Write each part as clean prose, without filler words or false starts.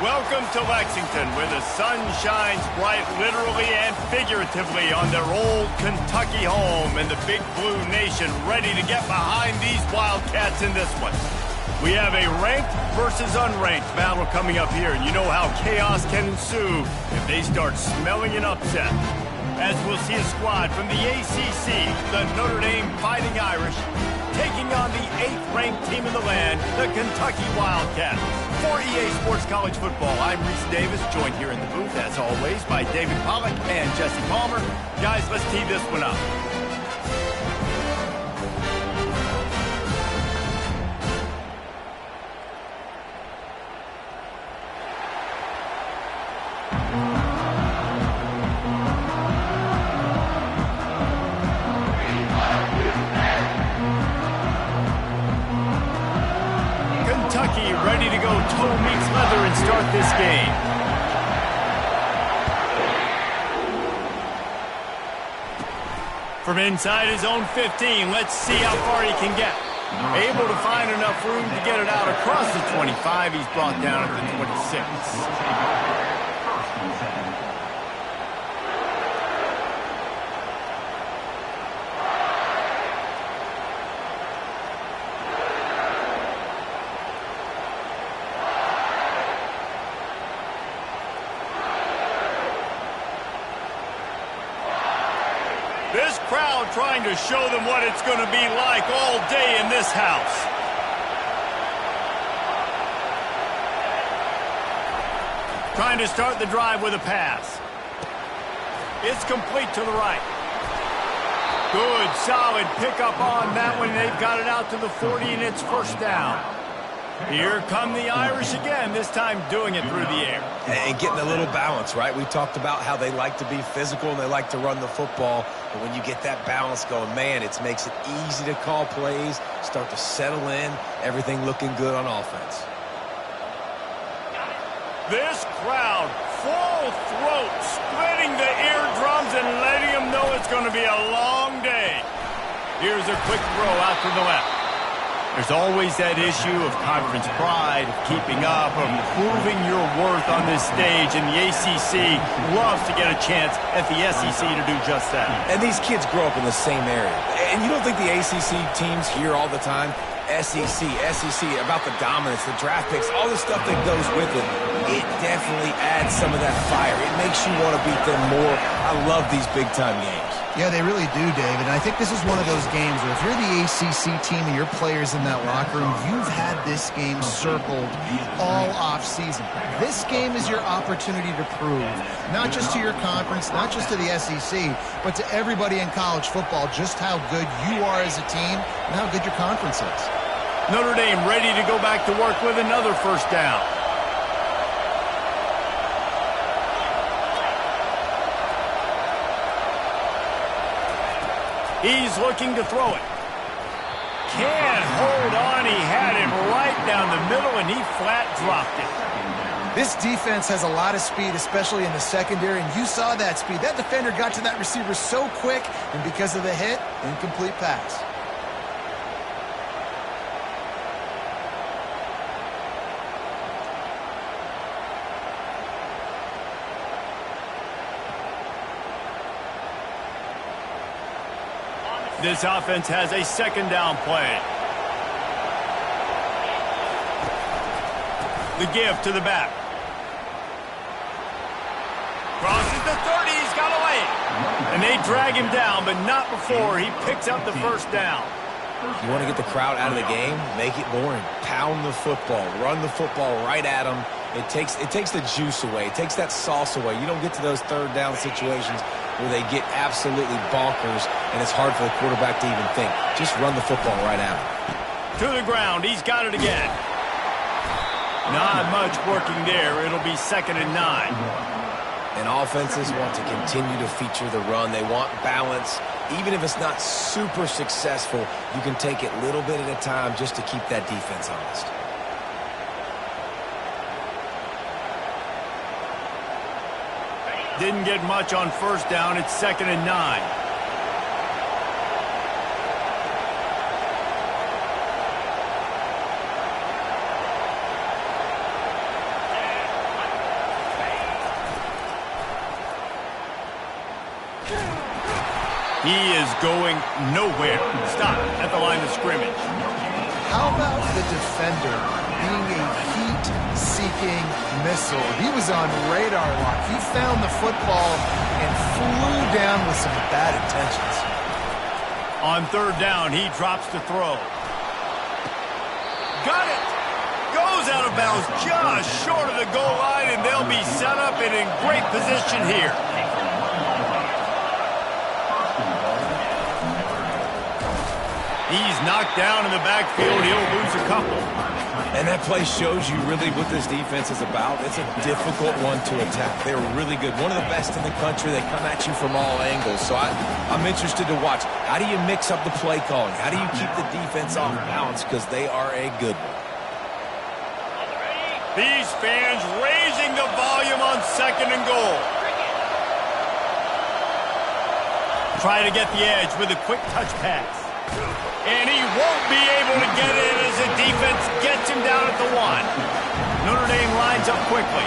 Welcome to Lexington, where the sun shines bright literally and figuratively on their old Kentucky home, and the Big Blue Nation ready to get behind these Wildcats in this one. We have a ranked versus unranked battle coming up here, and you know how chaos can ensue if they start smelling an upset. As we'll see a squad from the ACC, the Notre Dame Fighting Irish, taking on the 8th-ranked team in the land, the Kentucky Wildcats. For EA Sports College Football, I'm Reese Davis, joined here in the booth, as always, by David Pollack and Jesse Palmer. Guys, let's tee this one up. Ready to go toe meets leather and start this game. From inside his own 15, let's see how far he can get. Able to find enough room to get it out across the 25. He's brought down at the 26. This crowd trying to show them what it's going to be like all day in this house. Trying to start the drive with a pass. It's complete to the right. Good, solid pickup on that one. They've got it out to the 40, and it's first down. Here come the Irish again, this time doing it through the air. And getting a little balance, right? We talked about how they like to be physical and they like to run the football. But when you get that balance going, man, it makes it easy to call plays, start to settle in, everything looking good on offense. This crowd, full throat, splitting the eardrums and letting them know it's going to be a long day. Here's a quick throw out to the left. There's always that issue of conference pride, of keeping up, of proving your worth on this stage, and the ACC loves to get a chance at the SEC to do just that. And these kids grow up in the same area. And you don't think the ACC teams hear all the time, SEC, about the dominance, the draft picks, all the stuff that goes with it. It definitely adds some of that fire. It makes you want to beat them more. I love these big-time games. Yeah, they really do, David. And I think this is one of those games where if you're the ACC team and your players in that locker room, you've had this game circled all off-season. This game is your opportunity to prove, not just to your conference, not just to the SEC, but to everybody in college football, just how good you are as a team and how good your conference is. Notre Dame ready to go back to work with another first down. He's looking to throw it. Can't hold on. He had him right down the middle, and he flat dropped it. This defense has a lot of speed, especially in the secondary, and you saw that speed. That defender got to that receiver so quick, and because of the hit, incomplete pass. This offense has a second down play. The give to the back. Crosses the 30, he's got away. And they drag him down, but not before he picks up the first down. You want to get the crowd out of the game? Make it boring. Pound the football. Run the football right at them. It takes the juice away. It takes that sauce away. You don't get to those third down situations where they get absolutely bonkers, and it's hard for the quarterback to even think. Just run the football right at him. To the ground. He's got it again. Not much working there. It'll be 2nd and 9. And offenses want to continue to feature the run. They want balance. Even if it's not super successful, you can take it little bit at a time just to keep that defense honest. Didn't get much on first down. It's 2nd and 9. He is going nowhere. Stop at the line of scrimmage. How about the defender being a heat-seeking missile? He was on radar lock. He found the football and flew down with some bad intentions. On third down, he drops to throw. Got it! Goes out of bounds just short of the goal line, and they'll be set up and in great position here. He's knocked down in the backfield. He'll lose a couple. And that play shows you really what this defense is about. It's a difficult one to attack. They're really good. One of the best in the country. They come at you from all angles. So I'm interested to watch. How do you mix up the play calling? How do you keep the defense off balance? Because they are a good one. These fans raising the volume on second and goal. Try to get the edge with a quick touch pass. And he won't be able to get in as the defense gets him down at the 1. Notre Dame lines up quickly.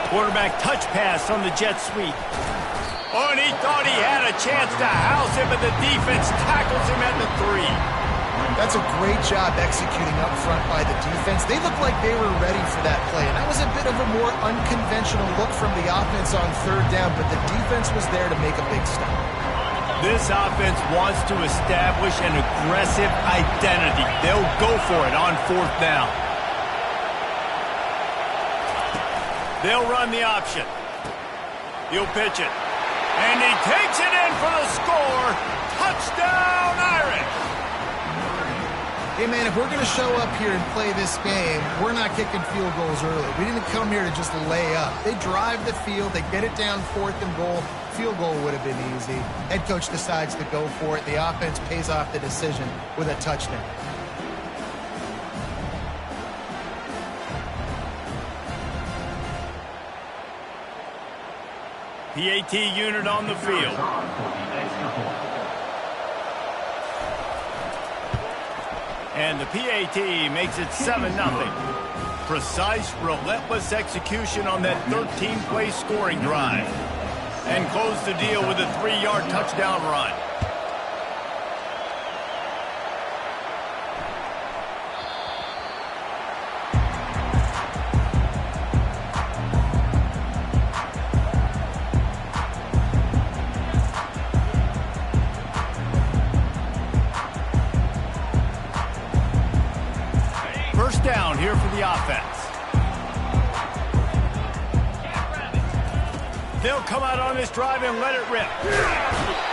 Quarterback touch pass on the jet sweep. Oh, and he thought he had a chance to house him, but the defense tackles him at the 3. That's a great job executing up front by the defense. They looked like they were ready for that play, and that was a bit of a more unconventional look from the offense on third down, but the defense was there to make a big stop. This offense wants to establish an aggressive identity. They'll go for it on fourth down. They'll run the option. He'll pitch it. And he takes it in for the score. Touchdown, Irish! Hey, man, if we're going to show up here and play this game, we're not kicking field goals early. We didn't come here to just lay up. They drive the field. They get it down fourth and goal. Field goal would have been easy. Head coach decides to go for it. The offense pays off the decision with a touchdown. PAT unit on the field. And the PAT makes it 7-0. Precise, relentless execution on that 13-play scoring drive. And close the deal with a 3-yard touchdown run. First down here for the offense. They'll come out on this drive and let it rip.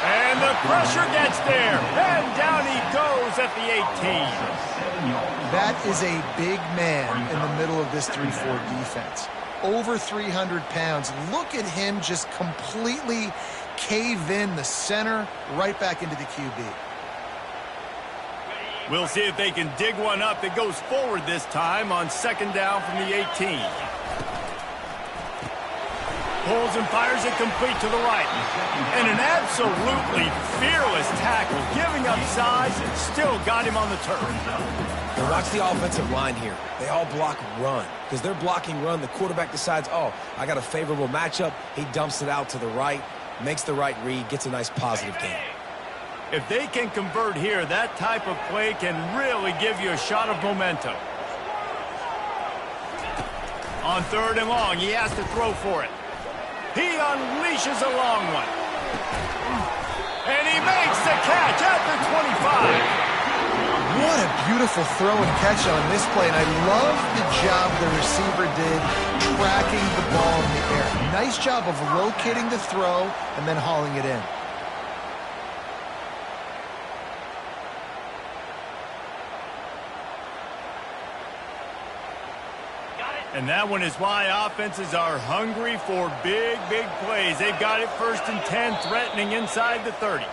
And the pressure gets there. And down he goes at the 18. That is a big man in the middle of this 3-4 defense. Over 300 pounds. Look at him just completely cave in the center, right back into the QB. We'll see if they can dig one up that goes forward this time on second down from the 18. Pulls and fires it complete to the right. And an absolutely fearless tackle, giving up size and still got him on the turf. And watch the offensive line here. They all block run. Because they're blocking run, the quarterback decides, oh, I got a favorable matchup. He dumps it out to the right, makes the right read, gets a nice positive gain. If they can convert here, that type of play can really give you a shot of momentum. On third and long, he has to throw for it. He unleashes a long one. And he makes the catch at the 25. What a beautiful throw and catch on this play. And I love the job the receiver did tracking the ball in the air. Nice job of locating the throw and then hauling it in. And that one is why offenses are hungry for big, big plays. They've got it first and 10, threatening inside the 30.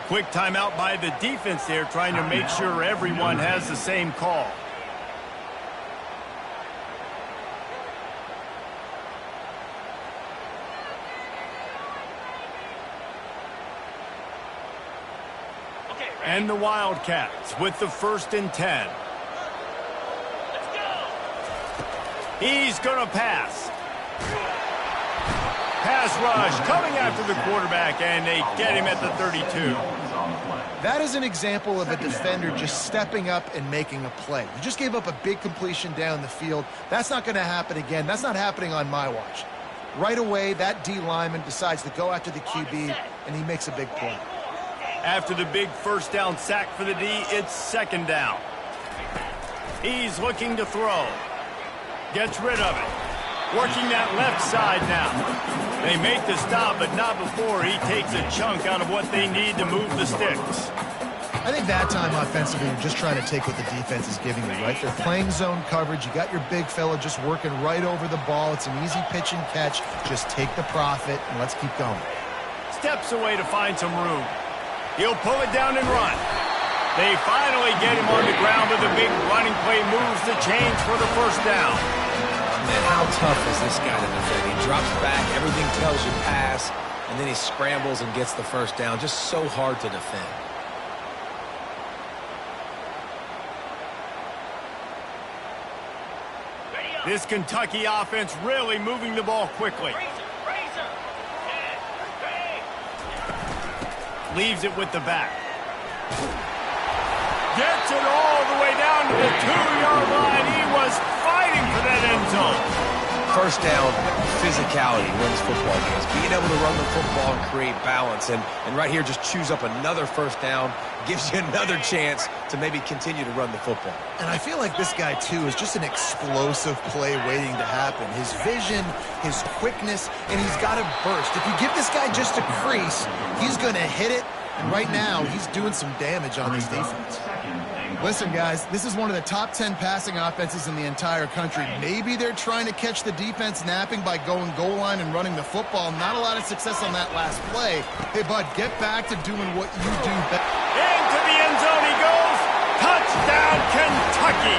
Quick timeout by the defense there, trying to make sure everyone has the same call. And the Wildcats with the first and 10. He's going to pass. pass rush coming after the quarterback, and they get him at the 32. That is an example of a defender just stepping up and making a play. You just gave up a big completion down the field. That's not going to happen again. That's not happening on my watch. Right away, that D lineman decides to go after the QB, and he makes a big play. After the big first down sack for the D, it's second down. He's looking to throw. Gets rid of it. Working that left side now. They make the stop, but not before he takes a chunk out of what they need to move the sticks. I think that time offensively, you're just trying to take what the defense is giving you, right? They're playing zone coverage. You got your big fella just working right over the ball. It's an easy pitch and catch. Just take the profit, and let's keep going. Steps away to find some room. He'll pull it down and run. They finally get him on the ground with a big running play, moves the chains for the first down. Man, how tough is this guy to defend? He drops back, everything tells you pass, and then he scrambles and gets the first down. Just so hard to defend. This Kentucky offense really moving the ball quickly. Leaves it with the back. Gets it all the way down to the 2-yard line. He was fighting for that end zone. First down, physicality wins football games. Being able to run the football and create balance. And right here, just choose up another first down. Gives you another chance to maybe continue to run the football. And I feel like this guy, too, is just an explosive play waiting to happen. His vision, his quickness, and he's got to burst. If you give this guy just a crease, he's going to hit it. And right now, he's doing some damage on this defense. Listen, guys, this is one of the top 10 passing offenses in the entire country. Maybe they're trying to catch the defense napping by going goal line and running the football. Not a lot of success on that last play. Hey, bud, get back to doing what you do best. Into the end zone he goes. Touchdown, Kentucky.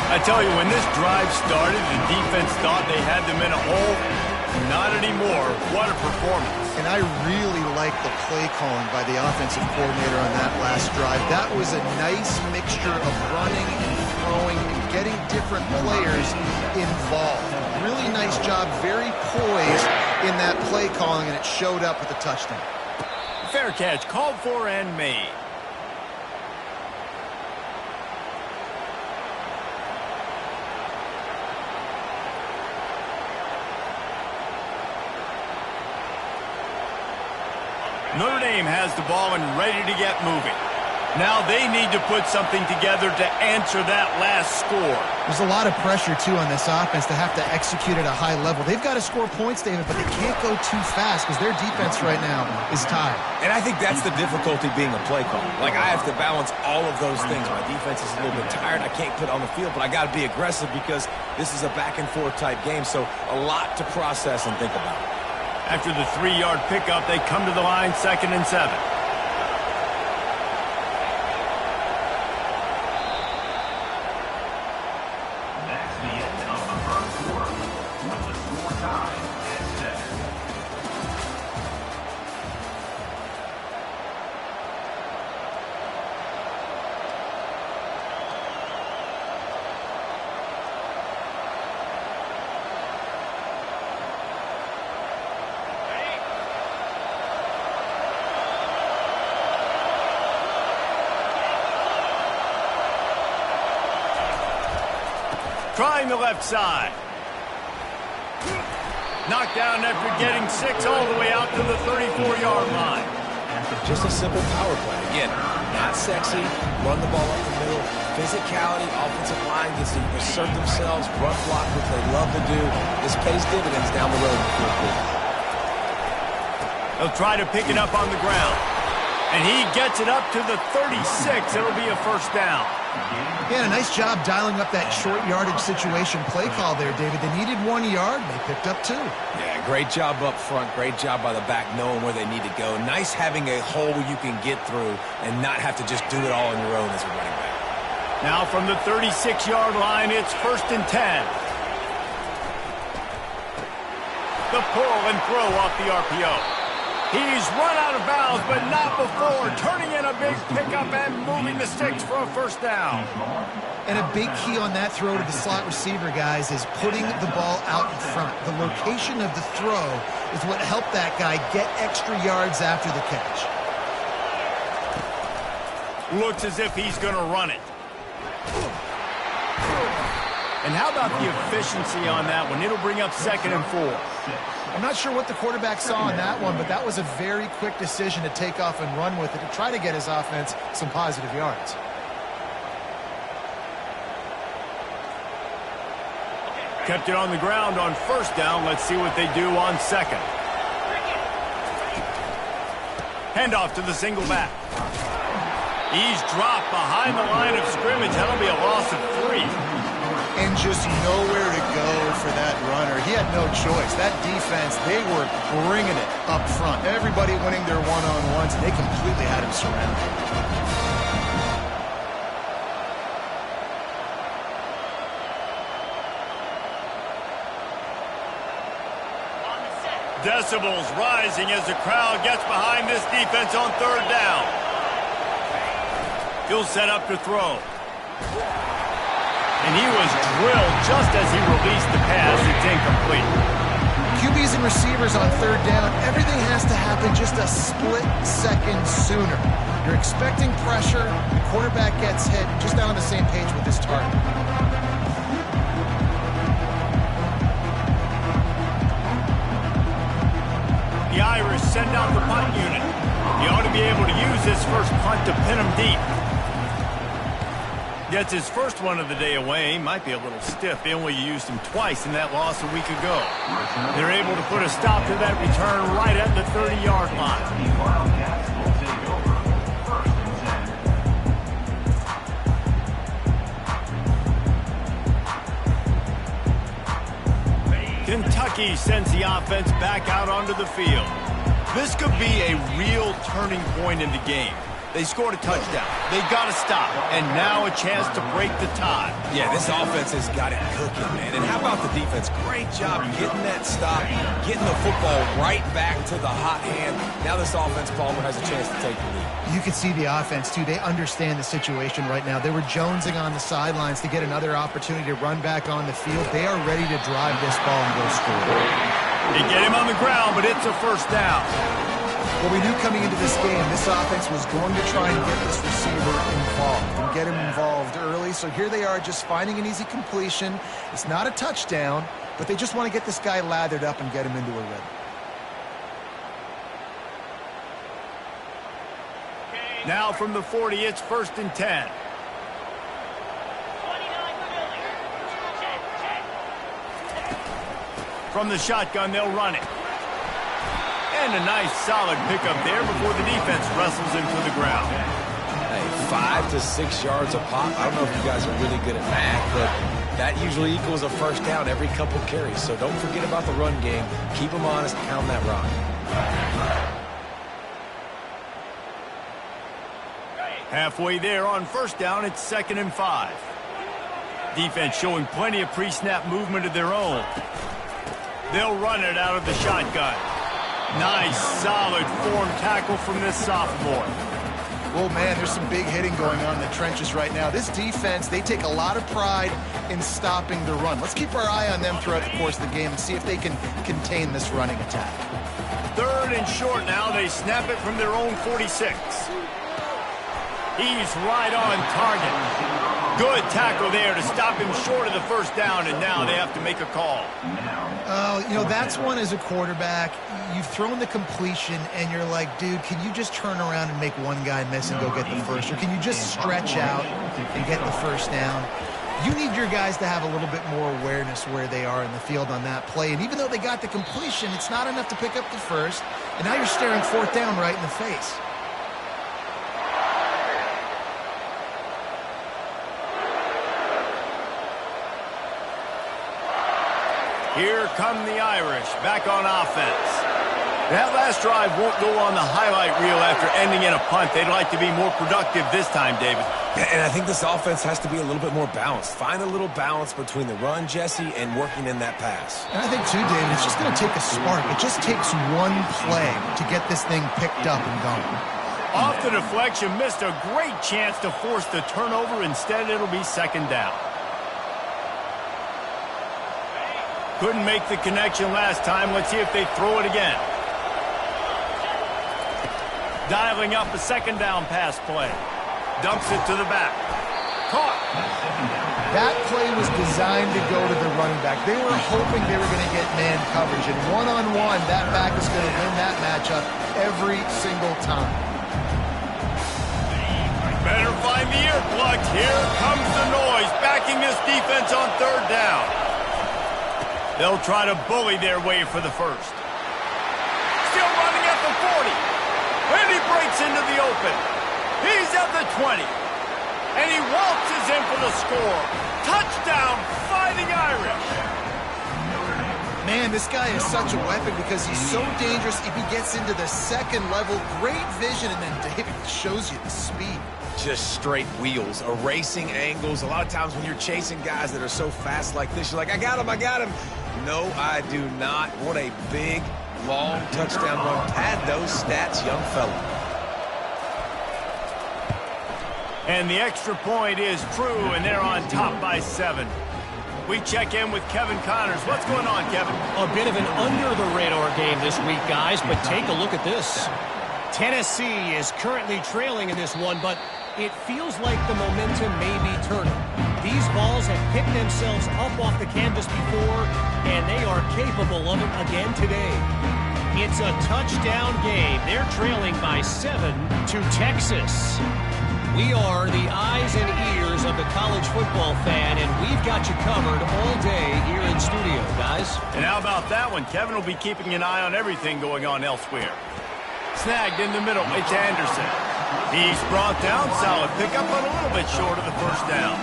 I tell you, when this drive started, the defense thought they had them in a hole. Not anymore. What a performance. And I really like the play calling by the offensive coordinator on that last drive. That was a nice mixture of running and throwing and getting different players involved. Really nice job, very poised in that play calling, and it showed up with the touchdown. Fair catch, called for and made. Notre Dame has the ball and ready to get moving. Now they need to put something together to answer that last score. There's a lot of pressure, too, on this offense to have to execute at a high level. They've got to score points, David, but they can't go too fast because their defense right now is tired. And I think that's the difficulty being a play caller. Like, I have to balance all of those things. My defense is a little bit tired. I can't put on the field, but I got to be aggressive because this is a back-and-forth type game, so a lot to process and think about. After the 3-yard pickup, they come to the line, 2nd and 7. That's the end of the first quarter. The score time is 7. Trying the left side. Knocked down after getting 6 all the way out to the 34-yard line. Just a simple power play. Again, not sexy, run the ball up the middle, physicality, offensive line gets to assert themselves, run block, which they love to do. This pays dividends down the road in the fourth quarter. They'll try to pick it up on the ground. And he gets it up to the 36. It'll be a first down. Yeah, a nice job dialing up that short yardage situation play call there, David. They needed 1 yard. They picked up 2. Yeah, great job up front. Great job by the back knowing where they need to go. Nice having a hole you can get through and not have to just do it all on your own as a running back. Now from the 36-yard line, it's 1st and 10. The pull and throw off the RPO. He's run out of bounds, but not before turning in a big pickup and moving the sticks for a first down. And a big key on that throw to the slot receiver, guys, is putting the ball out in front. The location of the throw is what helped that guy get extra yards after the catch. Looks as if he's going to run it. And how about the efficiency on that one? It'll bring up 2nd and 4. I'm not sure what the quarterback saw on that one, but that was a very quick decision to take off and run with it to try to get his offense some positive yards. Kept it on the ground on first down. Let's see what they do on second. Handoff to the single back. He's dropped behind the line of scrimmage. That'll be a loss of 3. And just nowhere to go for that runner. He had no choice. That defense, they were bringing it up front. Everybody winning their one-on-ones, and they completely had him surrounded. Decibels rising as the crowd gets behind this defense on third down. He'll set up to throw. And he was drilled just as he released the pass. It's incomplete. QBs and receivers on third down, everything has to happen just a split second sooner. You're expecting pressure, the quarterback gets hit, just not on the same page with his target. The Irish send out the punt unit. He ought to be able to use this first punt to pin him deep. Gets his first one of the day away. Might be a little stiff. They only used him twice in that loss a week ago. They're able to put a stop to that return right at the 30-yard line. Kentucky sends the offense back out onto the field. This could be a real turning point in the game. They scored a touchdown. They got to stop. And now a chance to break the tie. Yeah, this offense has got it cooking, man. And how about the defense? Great job getting that stop, getting the football right back to the hot hand. Now this offense, Palmer, has a chance to take the lead. You can see the offense, too. They understand the situation right now. They were jonesing on the sidelines to get another opportunity to run back on the field. They are ready to drive this ball and go score. They get him on the ground, but it's a first down. Well, we knew coming into this game, this offense was going to try and get this receiver involved and get him involved early. So here they are just finding an easy completion. It's not a touchdown, but they just want to get this guy lathered up and get him into a rhythm. Now from the 40, it's 1st and 10. From the shotgun, they'll run it. And a nice solid pickup there before the defense wrestles him to the ground. Hey, 5 to 6 yards a pop. I don't know if you guys are really good at math, but that usually equals a first down every couple carries. So don't forget about the run game. Keep them honest, pound that rock. Halfway there on first down, it's 2nd and 5. Defense showing plenty of pre-snap movement of their own. They'll run it out of the shotgun. Nice, solid form tackle from this sophomore. Oh, man, there's some big hitting going on in the trenches right now. This defense, they take a lot of pride in stopping the run. Let's keep our eye on them throughout the course of the game and see if they can contain this running attack. 3rd and short now. They snap it from their own 46. He's right on target. Good tackle there to stop him short of the first down, and now they have to make a call. You know, that's one as a quarterback. You've thrown the completion, and you're like, dude, can you just turn around and make one guy miss and go get the first? Or can you just stretch out and get the first down? You need your guys to have a little bit more awareness where they are in the field on that play. And even though they got the completion, it's not enough to pick up the first. And now you're staring 4th down right in the face. Here come the Irish back on offense. That last drive won't go on the highlight reel after ending in a punt. They'd like to be more productive this time, David. And I think this offense has to be a little bit more balanced. Find a little balance between the run, Jesse, and working in that pass. And I think, too, David, it's just going to take a spark. It just takes one play to get this thing picked up and going. Off the deflection, missed a great chance to force the turnover. Instead, it'll be second down. Couldn't make the connection last time. Let's see if they throw it again. Dialing up a second down pass play. Dumps it to the back. Caught. That play was designed to go to the running back. They were hoping they were going to get man coverage. And one-on-one, that back is going to win that matchup every single time. Better find the earplugs. Here comes the noise, backing this defense on third down. They'll try to bully their way for the first. Still running at the 40. And he breaks into the open. He's at the 20. And he waltzes in for the score. Touchdown, Fighting Irish. Man, this guy is such a weapon because he's so dangerous. If he gets into the second level, great vision, and then David shows you the speed. Just straight wheels, erasing angles. A lot of times when you're chasing guys that are so fast like this, you're like, I got him, I got him. No, I do not. What a big, long touchdown run. Pad those stats, young fella. And the extra point is true, and they're on top by 7. We check in with Kevin Connors. What's going on, Kevin? A bit of an under-the-radar game this week, guys, but take a look at this. Tennessee is currently trailing in this one, but it feels like the momentum may be turning. These balls have picked themselves up off the canvas before, and they are capable of it again today. It's a touchdown game. They're trailing by 7 to Texas. We are the eyes and ears of the college football fan, and we've got you covered all day here in studio, guys. And how about that one? Kevin will be keeping an eye on everything going on elsewhere. Snagged in the middle. It's Anderson. He's brought down. Solid pickup, but a little bit short of the first down.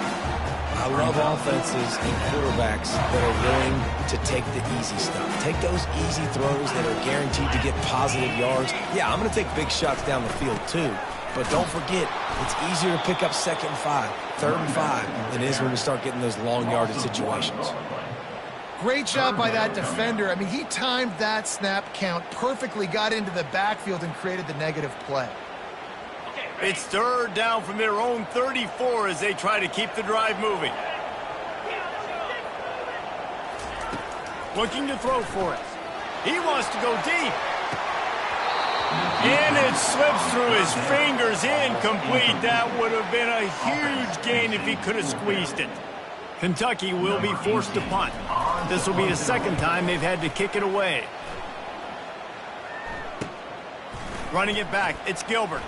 I love offenses and quarterbacks that are willing to take the easy stuff. Take those easy throws that are guaranteed to get positive yards. Yeah, I'm going to take big shots down the field too. But don't forget, it's easier to pick up 2nd and 5, 3rd and 5 than it is when we start getting those long yardage situations. Great job by that defender. I mean, he timed that snap count perfectly, got into the backfield, and created the negative play. It's 3rd down from their own 34 as they try to keep the drive moving. Looking to throw for it. He wants to go deep. And it slips through his fingers, incomplete. That would have been a huge gain if he could have squeezed it. Kentucky will be forced to punt. This will be the second time they've had to kick it away. Running it back, it's Gilbert.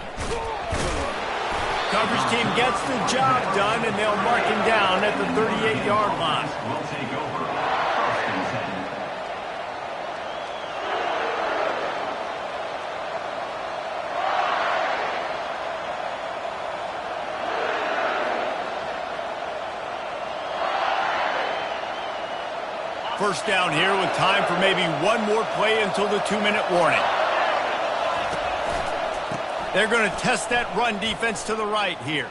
Coverage team gets the job done, and they'll mark him down at the 38-yard line. We'll take over. 1st and 10. First down here with time for maybe one more play until the 2-minute warning. They're going to test that run defense to the right here.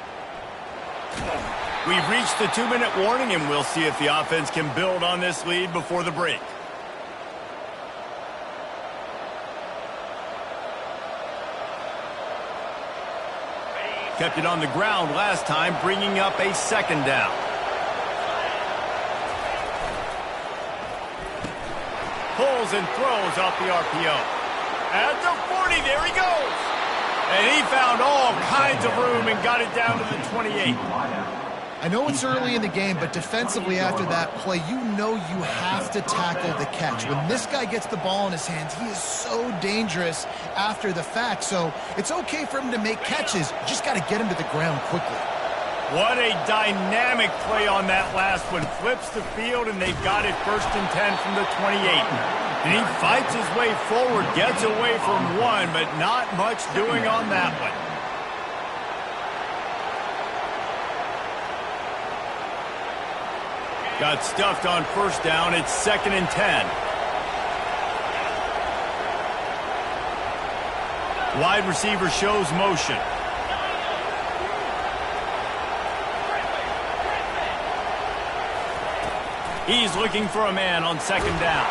We've reached the 2-minute warning, and we'll see if the offense can build on this lead before the break. Kept it on the ground last time, bringing up a 2nd down. Pulls and throws off the RPO. At the 40, there he goes. And he found all kinds of room and got it down to the 28. I know it's early in the game, but defensively after that play, you know you have to tackle the catch. When this guy gets the ball in his hands, he is so dangerous after the fact. So it's okay for him to make catches. You just got to get him to the ground quickly. What a dynamic play on that last one. Flips the field, and they've got it 1st and 10 from the 28. And he fights his way forward, gets away from one, but not much doing on that one. Got stuffed on 1st down. It's 2nd and 10. Wide receiver shows motion. He's looking for a man on second down.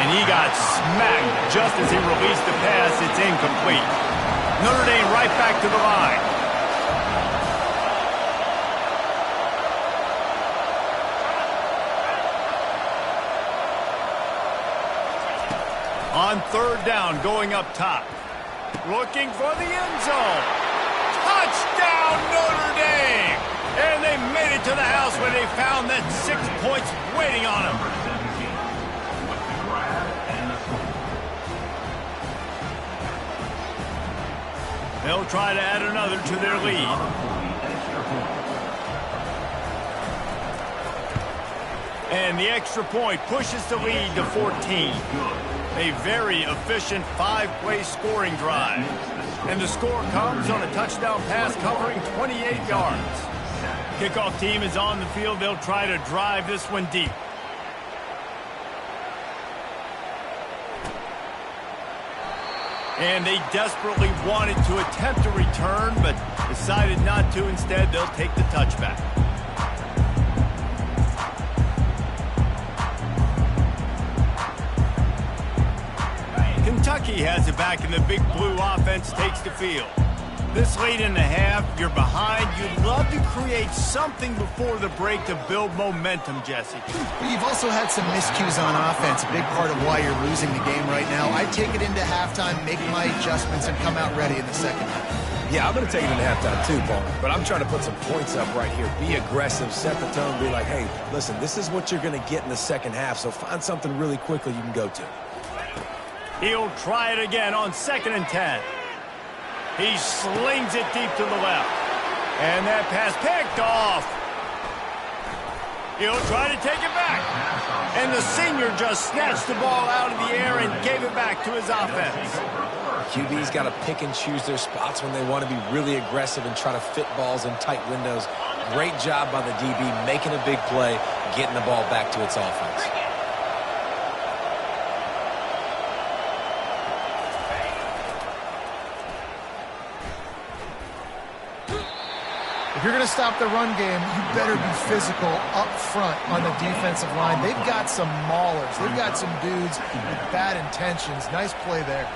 And he got smacked just as he released the pass. It's incomplete. Notre Dame right back to the line. On third down, going up top. Looking for the end zone. Touchdown, Notre Dame! And they made it to the house where they found that 6 points waiting on them. They'll try to add another to their lead. And the extra point pushes the lead to 14. A very efficient 5-play scoring drive. And the score comes on a touchdown pass covering 28 yards. Kickoff team is on the field. They'll try to drive this one deep. And they desperately wanted to attempt a return, but decided not to. Instead, they'll take the touchback. Kentucky has it back, and the Big Blue offense takes the field. This late in the half, you're behind. You'd love to create something before the break to build momentum, Jesse. You've also had some miscues on offense, a big part of why you're losing the game right now. I'd take it into halftime, make my adjustments, and come out ready in the second half. Yeah, I'm going to take it into halftime too, Paul. But I'm trying to put some points up right here. Be aggressive, set the tone, be like, hey, listen, this is what you're going to get in the second half, so find something really quickly you can go to. He'll try it again on 2nd and 10. He slings it deep to the left. And that pass picked off. He'll try to take it back. And the senior just snatched the ball out of the air and gave it back to his offense. QB's got to pick and choose their spots when they want to be really aggressive and try to fit balls in tight windows. Great job by the DB making a big play, getting the ball back to its offense. If you're going to stop the run game, you better be physical up front on the defensive line. They've got some maulers. They've got some dudes with bad intentions. Nice play there.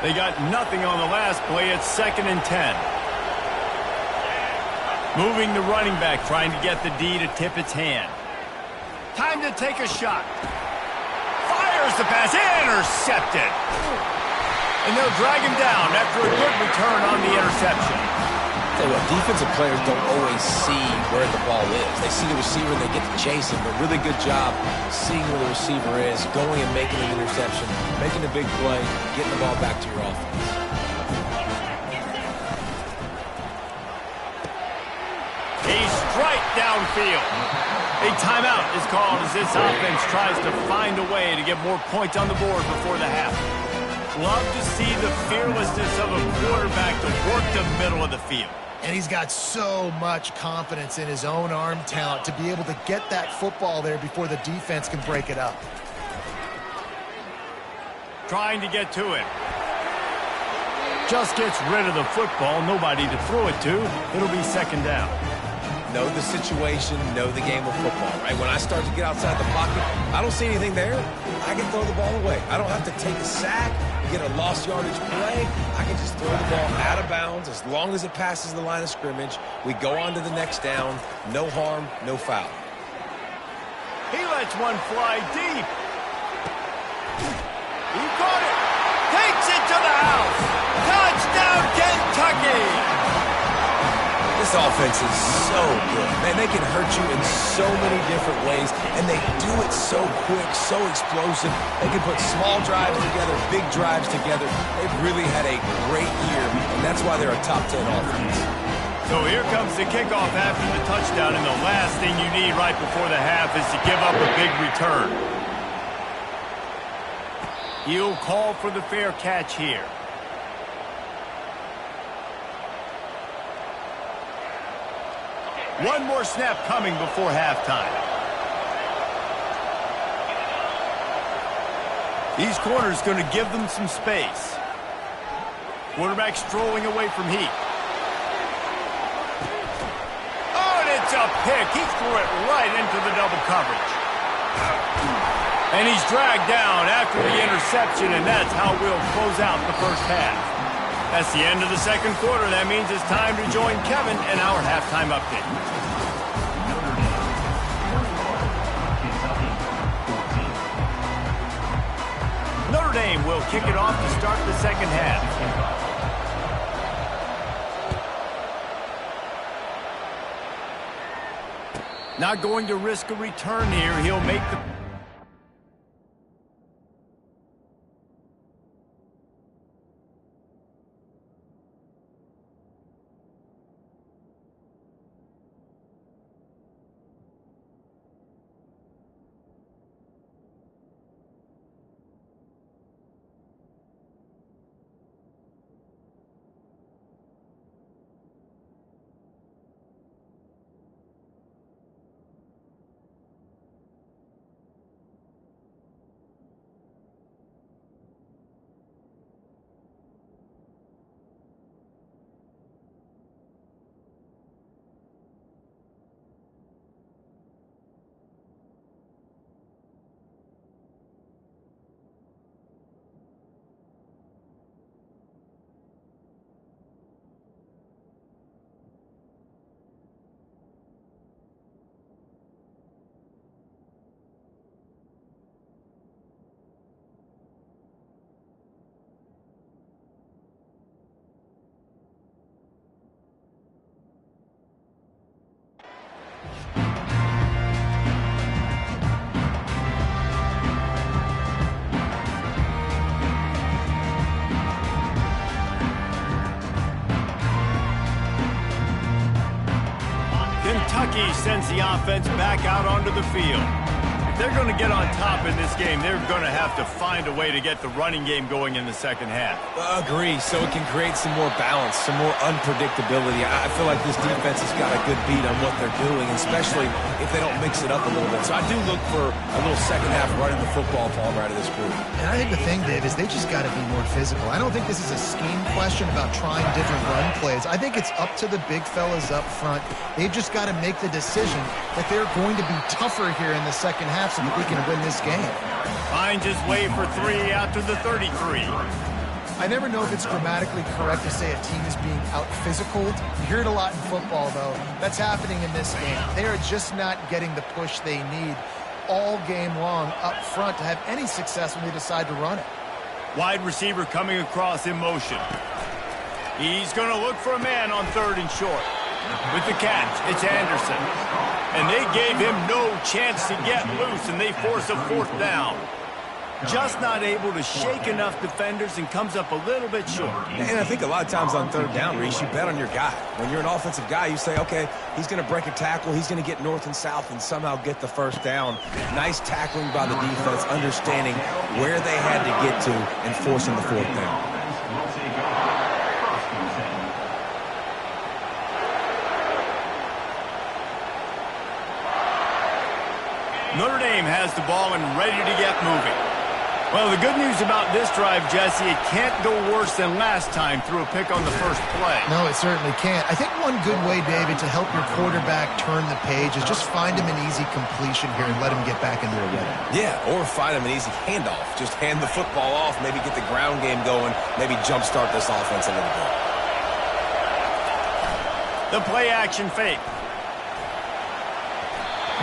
They got nothing on the last play. It's 2nd and 10. Moving the running back, trying to get the D to tip its hand. Time to take a shot. Fires the pass. Intercepted. And they'll drag him down after a good return on the interception. Tell you what, defensive players don't always see where the ball is. They see the receiver and they get to chase him, but really good job seeing where the receiver is, going and making an interception, making a big play, getting the ball back to your offense. A strike downfield. A timeout is called as this offense tries to find a way to get more points on the board before the half. Love to see the fearlessness of a quarterback to work the middle of the field. And he's got so much confidence in his own arm talent to be able to get that football there before the defense can break it up. Trying to get to it. Just gets rid of the football. Nobody to throw it to. It'll be 2nd down. Know the situation, know the game of football, right? When I start to get outside the pocket, I don't see anything there, I can throw the ball away. I don't have to take a sack, get a lost yardage play. I can just throw the ball out of bounds as long as it passes the line of scrimmage. We go on to the next down. No harm, no foul. He lets one fly deep. He caught it. Takes it to the house. Touchdown, Kentucky. This offense is so good. Man, they can hurt you in so many different ways, and they do it so quick, so explosive. They can put small drives together, big drives together. They've really had a great year, and that's why they're a top 10 offense. So here comes the kickoff after the touchdown, and the last thing you need right before the half is to give up a big return. He'll call for the fair catch here. One more snap coming before halftime. These corners going to give them some space. Quarterback strolling away from heat. Oh, and it's a a pick. He threw it right into the double coverage. And he's dragged down after the interception, and that's how we'll close out the first half. That's the end of the second quarter. That means it's time to join Kevin in our halftime update. Notre Dame will kick it off to start the second half. Not going to risk a return here. He'll make the... Kentucky sends the offense back out onto the field. If they're going to get on top in this game, they're going to have to find a way to get the running game going in the second half. Agree, so it can create some more balance, some more unpredictability. I feel like this defense has got a good beat on what they're doing, especially if they don't mix it up a little bit. So I do look for a little second half running the football palm out of this group. And I think the thing, Dave, is they just got to be more physical. I don't think this is a scheme question about trying different run plays. I think it's up to the big fellas up front. They've just got to make the decision that they're going to be tougher here in the second half so that we can win this game. Finds his way for three out to the 33. I never know if it's grammatically correct to say a team is being out-physicaled. You hear it a lot in football, though. That's happening in this game. They are just not getting the push they need all game long up front to have any success when they decide to run it. Wide receiver coming across in motion. He's going to look for a man on third and short. With the catch, it's Anderson. And they gave him no chance to get loose, and they force a fourth down. Just not able to shake enough defenders and comes up a little bit short. And I think a lot of times on third down, Reese, you bet on your guy. When you're an offensive guy, you say, okay, he's going to break a tackle, he's going to get north and south and somehow get the first down. Nice tackling by the defense, understanding where they had to get to and forcing the fourth down. Notre Dame has the ball and ready to get moving. Well, the good news about this drive, Jesse, it can't go worse than last time through a pick on the first play. No, it certainly can't. I think one good way, David, to help your quarterback turn the page is just find him an easy completion here and let him get back into a rhythm. Yeah, or find him an easy handoff. Just hand the football off, maybe get the ground game going, maybe jumpstart this offense a little bit. The play action fake.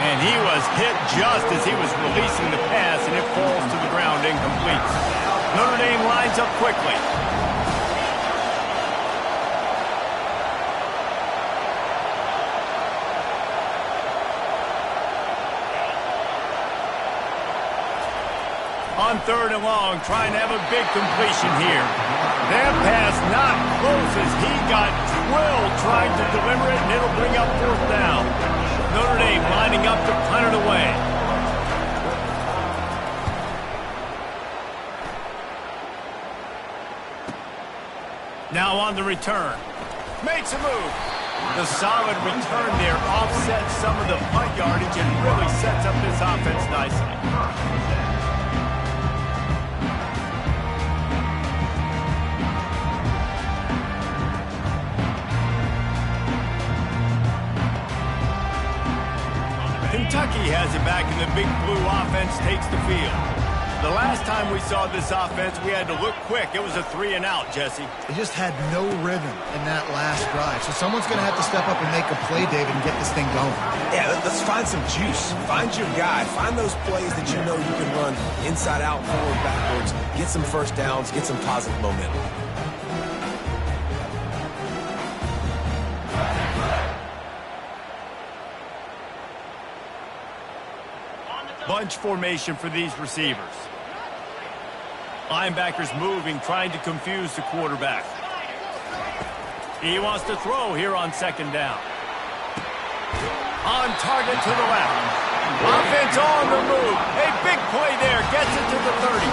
And he was hit just as he was releasing the pass, and it falls to the ground incomplete. Notre Dame lines up quickly. On third and long, trying to have a big completion here. That pass not close as he got drilled trying to deliver it, and it'll bring up fourth down. Notre Dame lining up to punt it away. Now on the return. Makes a move. The solid return there offsets some of the punt yardage and really sets up this offense nicely. Kentucky has it back, and the Big Blue offense takes the field. The last time we saw this offense, we had to look quick. It was a 3-and-out, Jesse. They just had no rhythm in that last drive. So someone's going to have to step up and make a play, David, and get this thing going. Yeah, let's find some juice. Find your guy. Find those plays that you know you can run inside out, forward, backwards. Get some first downs. Get some positive momentum. Bunch formation for these receivers. Linebackers moving, trying to confuse the quarterback. He wants to throw here on second down. On target to the left. Offense on the move. A big play there. Gets it to the 30.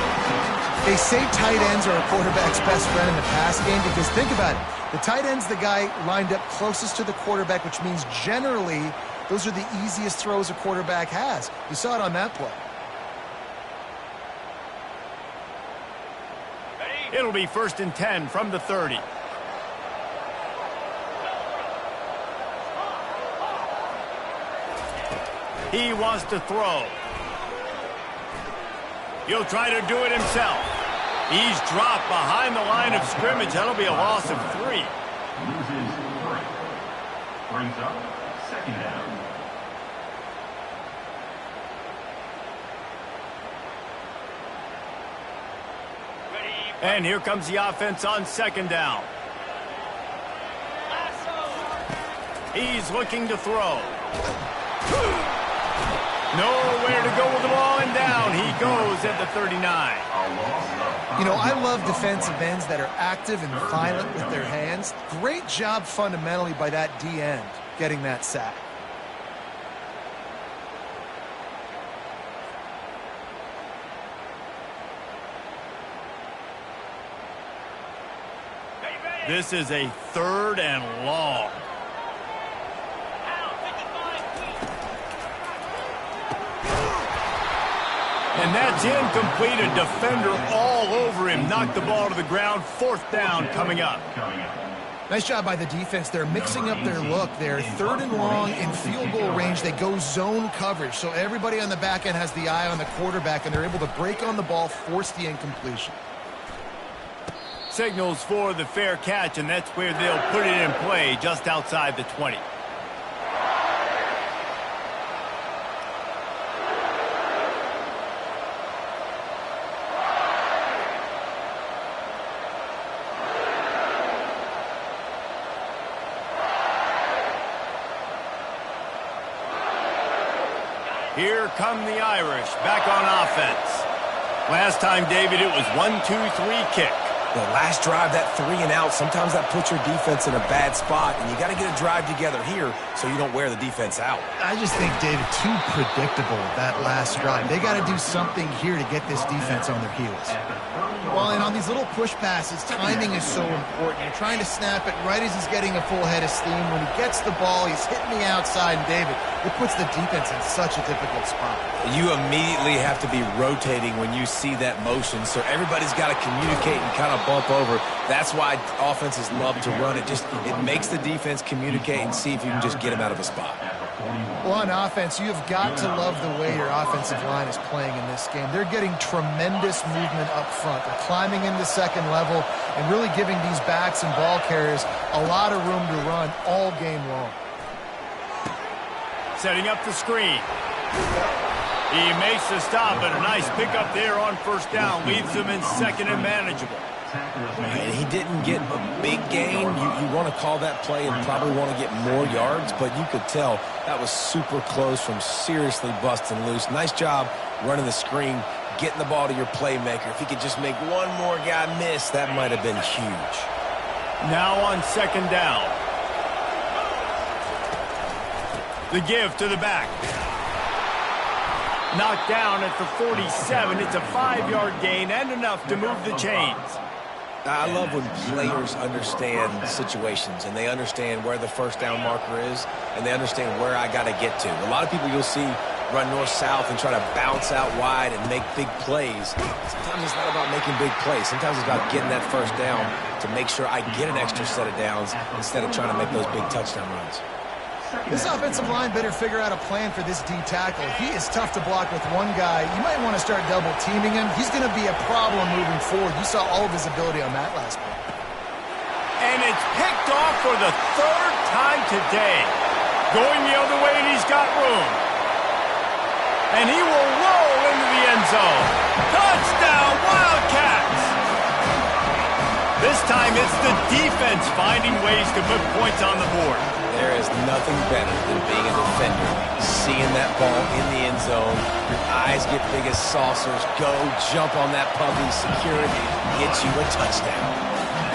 They say tight ends are a quarterback's best friend in the pass game because think about it. The tight end's the guy lined up closest to the quarterback, which means generally those are the easiest throws a quarterback has. You saw it on that play. It'll be 1st and 10 from the 30. He wants to throw. He'll try to do it himself. He's dropped behind the line of scrimmage. That'll be a loss of 3. Loses 3. Brings up 2nd down. And here comes the offense on 2nd down. He's looking to throw. Nowhere to go with the ball, and down he goes at the 39. You know, I love defensive ends that are active and violent with their hands. Great job fundamentally by that D-end getting that sack. This is a 3rd and long. And that's incomplete. A defender all over him. Knocked the ball to the ground. 4th down coming up. Nice job by the defense. They're mixing up their look. They're 3rd and long in field goal range. They go zone coverage. So everybody on the back end has the eye on the quarterback, and they're able to break on the ball, force the incompletion. Signals for the fair catch, and that's where they'll put it in play just outside the 20. Here come the Irish back on offense. Last time, David, it was 1-2-3 kick. The last drive, that 3-and-out, sometimes that puts your defense in a bad spot, and you got to get a drive together here so you don't wear the defense out. I just think, David, too predictable that last drive. They got to do something here to get this defense on their heels. Well, and on these little push passes, timing is so important. You're trying to snap it right as he's getting a full head of steam. When he gets the ball, he's hitting the outside, and David, it puts the defense in such a difficult spot. You immediately have to be rotating when you see that motion, so everybody's got to communicate and kind of bump over. That's why offenses love to run it. It makes the defense communicate and see if you can just get him out of a spot. Well, on offense, you've got to love the way your offensive line is playing in this game. They're getting tremendous movement up front. They're climbing into second level and really giving these backs and ball carriers a lot of room to run all game long. Setting up the screen. He makes the stop, and a nice pickup there on 1st down. Leaves them in 2nd and manageable. And he didn't get a big gain. You want to call that play and probably want to get more yards, but you could tell that was super close from seriously busting loose. Nice job running the screen, getting the ball to your playmaker. If he could just make one more guy miss, that might have been huge. Now on 2nd down. The give to the back. Knocked down at the 47. It's a 5-yard gain and enough to move the chains. I love when players understand situations and they understand where the 1st down marker is and they understand where I got to get to. A lot of people you'll see run north-south and try to bounce out wide and make big plays. Sometimes it's not about making big plays. Sometimes it's about getting that 1st down to make sure I get an extra set of downs instead of trying to make those big touchdown runs. This offensive line better figure out a plan for this D tackle. He is tough to block with one guy. You might want to start double teaming him. He's going to be a problem moving forward. You saw all of his ability on that last play. And it's picked off for the third time today. Going the other way, and he's got room. And he will roll into the end zone. Touchdown, Wildcats! This time it's the defense finding ways to put points on the board. There is nothing better than being a defender. Seeing that ball in the end zone, your eyes get big as saucers. Go, jump on that puppy, secure it, get you a touchdown.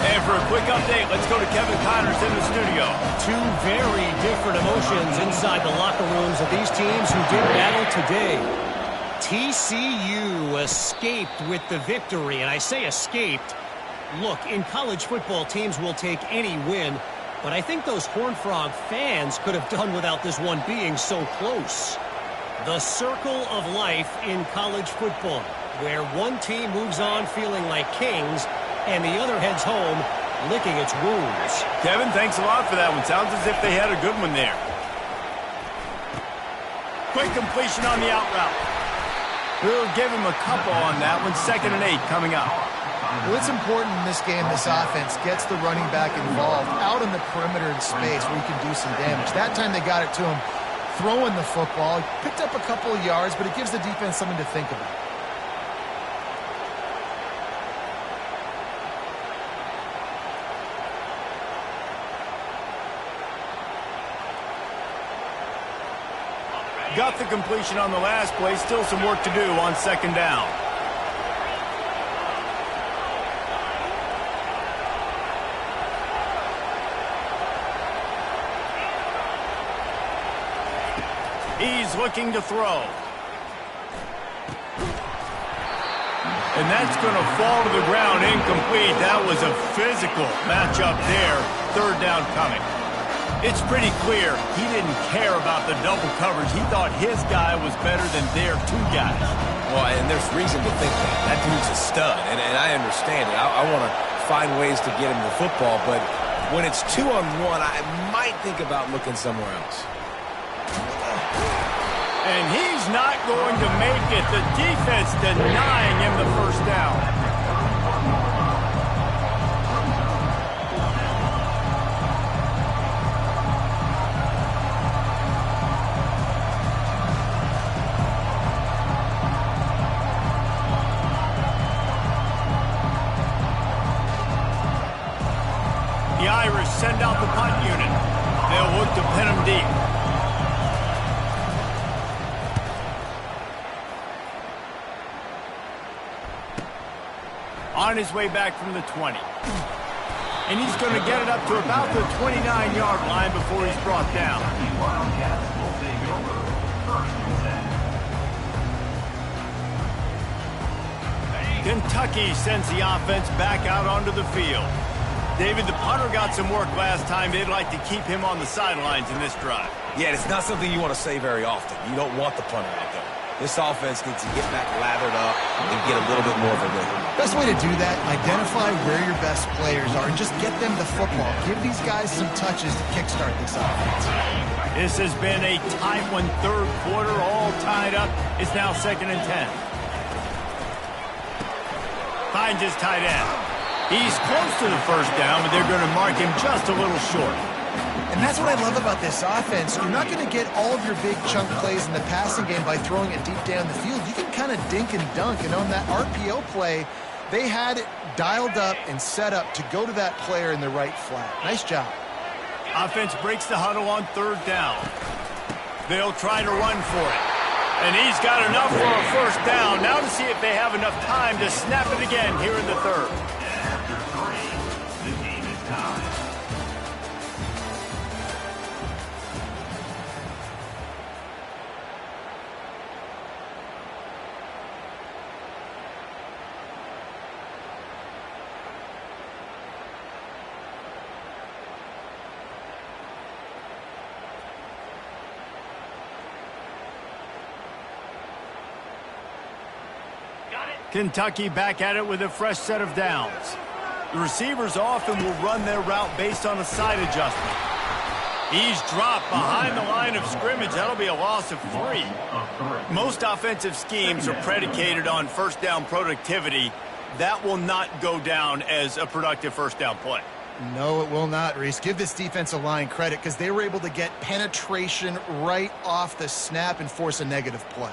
And for a quick update, let's go to Kevin Connors in the studio. Two very different emotions inside the locker rooms of these teams who did battle today. TCU escaped with the victory, and I say escaped. Look, in college football, teams will take any win, but I think those Horned Frog fans could have done without this one being so close. The circle of life in college football, where one team moves on feeling like kings, and the other heads home licking its wounds. Kevin, thanks a lot for that one. Sounds as if they had a good one there. Quick completion on the out route. We'll give him a couple on that one. 2nd and 8 coming up. Well, it's important in this game this offense gets the running back involved out in the perimeter in space where you can do some damage. That time they got it to him throwing the football. He picked up a couple of yards, but it gives the defense something to think about. Got the completion on the last play. Still some work to do on 2nd down. He's looking to throw. And that's going to fall to the ground incomplete. That was a physical matchup there. 3rd down coming. It's pretty clear he didn't care about the double coverage. He thought his guy was better than their 2 guys. Well, and there's reason to think that. That dude's a stud, and I understand it. I want to find ways to get him the football, but when it's 2-on-1, I might think about looking somewhere else. And he's not going to make it. The defense denying him the 1st down. The Irish send out the punt unit. They'll look to pin him deep. On his way back from the 20. And he's going to get it up to about the 29-yard line before he's brought down. Kentucky sends the offense back out onto the field. David, the punter got some work last time. They'd like to keep him on the sidelines in this drive. Yeah, it's not something you want to say very often. You don't want the punter out there. This offense needs to get back lathered up and get a little bit more of a rhythm. Best way to do that, identify where your best players are and just get them the football. Give these guys some touches to kickstart this offense. This has been a tight one. 3rd quarter, all tied up. It's now 2nd and 10. Finds his tight end. He's close to the 1st down, but they're going to mark him just a little short. And that's what I love about this offense. You're not going to get all of your big chunk plays in the passing game by throwing it deep down the field. You can kind of dink and dunk. And on that RPO play, they had it dialed up and set up to go to that player in the right flat. Nice job. Offense breaks the huddle on 3rd down. They'll try to run for it. And he's got enough for a 1st down. Now to see if they have enough time to snap it again here in the 3rd. After 3, the game is tied. Kentucky back at it with a fresh set of downs. The receivers often will run their route based on a side adjustment. He's dropped behind the line of scrimmage. That'll be a loss of 3. Most offensive schemes are predicated on first down productivity. That will not go down as a productive first down play. No, it will not, Reese. Give this defensive line credit because they were able to get penetration right off the snap and force a negative play.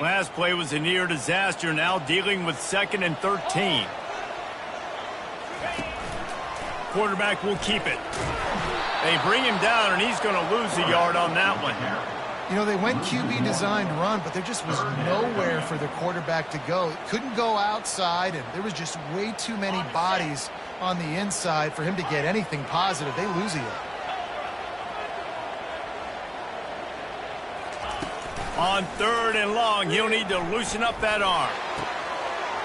Last play was a near disaster, now dealing with 2nd and 13. Quarterback will keep it. They bring him down, and he's going to lose a yard on that one. You know, they went QB designed run, but there just was nowhere for the quarterback to go. It couldn't go outside, and there was just way too many bodies on the inside for him to get anything positive. They lose a yard. On 3rd and long, he'll need to loosen up that arm.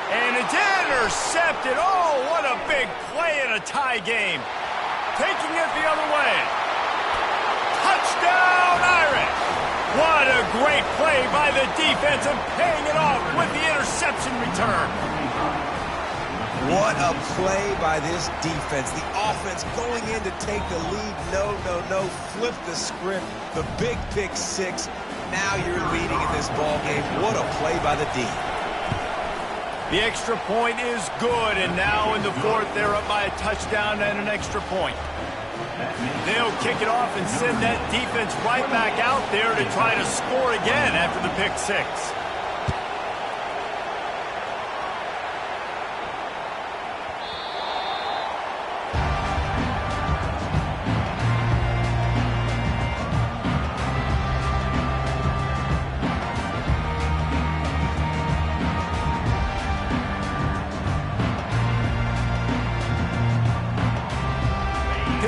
And it's intercepted. Oh, what a big play in a tie game. Taking it the other way. Touchdown, Irish. What a great play by the defense and paying it off with the interception return. What a play by this defense. The offense going in to take the lead. No. Flip the script. The big pick 6. Now you're leading in this ball game. What a play by the D. The extra point is good, and now in the 4th, they're up by a touchdown and an extra point. They'll kick it off and send that defense right back out there to try to score again after the pick 6.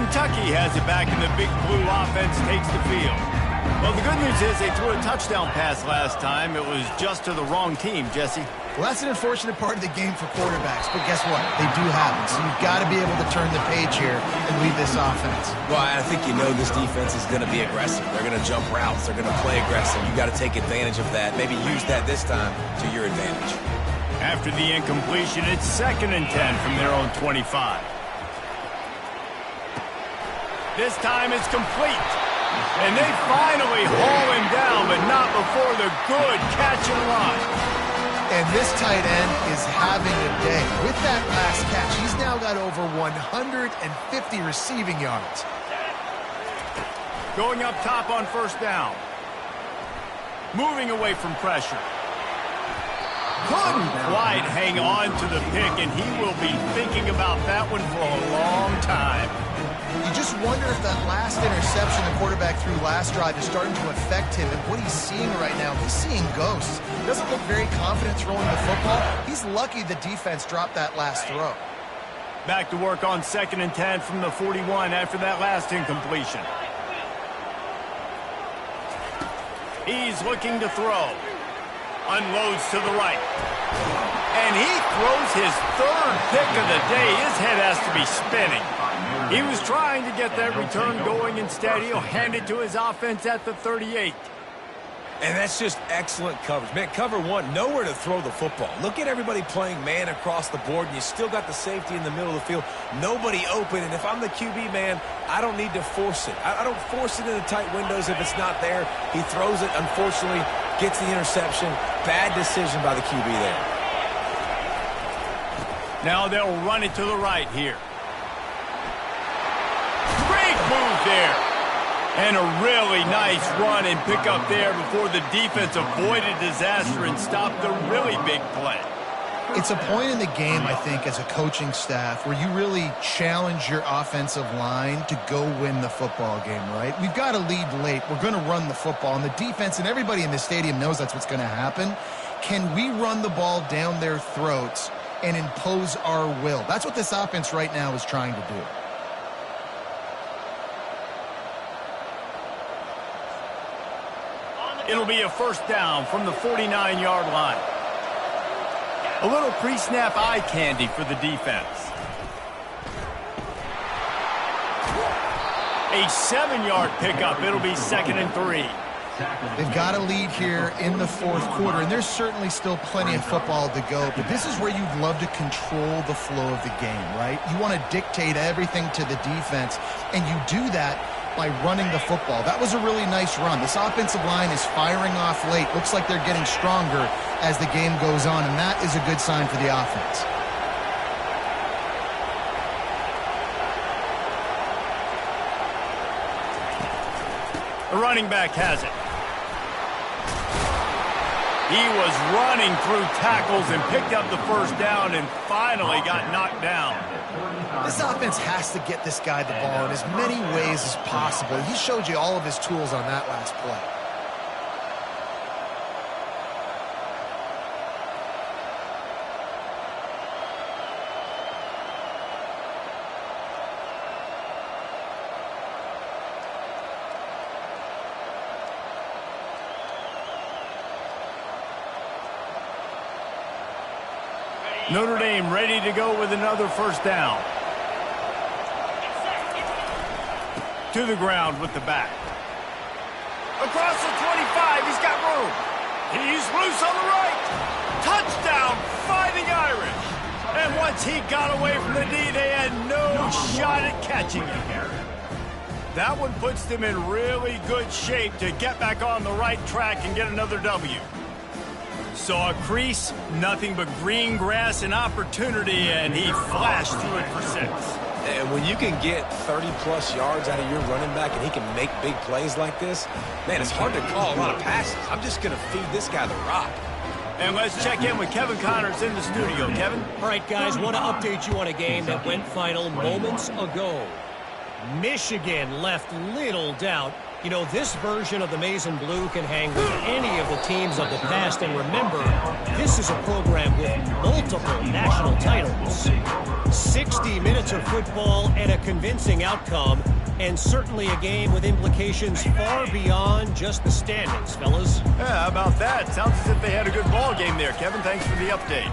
Kentucky has it back, and the Big Blue offense takes the field. Well, the good news is they threw a touchdown pass last time. It was just to the wrong team, Jesse. Well, that's an unfortunate part of the game for quarterbacks, but guess what? They do happen, so you've got to be able to turn the page here and lead this offense. Well, I think you know this defense is going to be aggressive. They're going to jump routes. They're going to play aggressive. You've got to take advantage of that. Maybe use that this time to your advantage. After the incompletion, it's 2nd and 10 from their own 25. This time it's complete. And they finally haul him down, but not before the good catch and run. And this tight end is having a day. With that last catch, he's now got over 150 receiving yards. Going up top on 1st down. Moving away from pressure. Couldn't quite hang on to the pick, and he will be thinking about that one for a long time. You just wonder if that last interception the quarterback threw last drive is starting to affect him and what he's seeing right now. He's seeing ghosts. Doesn't look very confident throwing the football. He's lucky the defense dropped that last throw. Back to work on 2nd and 10 from the 41 after that last incompletion. He's looking to throw. Unloads to the right. And he throws his 3rd pick of the day. His head has to be spinning. He was trying to get that return going. Instead, he'll hand it to his offense at the 38. And that's just excellent coverage. Man, cover 1, nowhere to throw the football. Look at everybody playing man across the board, and you still got the safety in the middle of the field. Nobody open, and if I'm the QB, man, I don't need to force it. I don't force it into tight windows if it's not there. He throws it, unfortunately, gets the interception. Bad decision by the QB there. Now they'll run it to the right here. Great move there. And a really nice run and pick up there before the defense avoided disaster and stopped the really big play. It's a point in the game, I think, as a coaching staff where you really challenge your offensive line to go win the football game, right? We've got to lead late. We're going to run the football. And the defense and everybody in the stadium knows that's what's going to happen. Can we run the ball down their throats and impose our will? That's what this offense right now is trying to do. It'll be a 1st down from the 49-yard line. A little pre-snap eye candy for the defense. A 7-yard pickup. It'll be 2nd and 3. They've got a lead here in the fourth quarter, and there's certainly still plenty of football to go, but this is where you'd love to control the flow of the game, right? You want to dictate everything to the defense, and you do that by running the football. That was a really nice run. This offensive line is firing off late. Looks like they're getting stronger as the game goes on, and that is a good sign for the offense. The running back has it. He was running through tackles and picked up the first down and finally got knocked down. This offense has to get this guy the ball in as many ways as possible. He showed you all of his tools on that last play. Notre Dame ready to go with another first down. To the ground with the back. Across the 25, he's got room. He's loose on the right. Touchdown, Fighting Irish. And once he got away from the D, they had no shot at catching him. That one puts them in really good shape to get back on the right track and get another W. Saw a crease, nothing but green grass and opportunity, and he flashed through it for 6. And when you can get 30-plus yards out of your running back and he can make big plays like this, man, it's hard to call a lot of passes. I'm just going to feed this guy the rock. And let's check in with Kevin Connors in the studio. Kevin? All right, guys, want to update you on a game that went final moments ago. Michigan left little doubt. You know, this version of the Maize and Blue can hang with any of the teams of the past. And remember, this is a program with multiple national titles. 60 minutes of football and a convincing outcome, and certainly a game with implications far beyond just the standings, fellas. Yeah, how about that? Sounds as if they had a good ball game there, Kevin. Thanks for the update.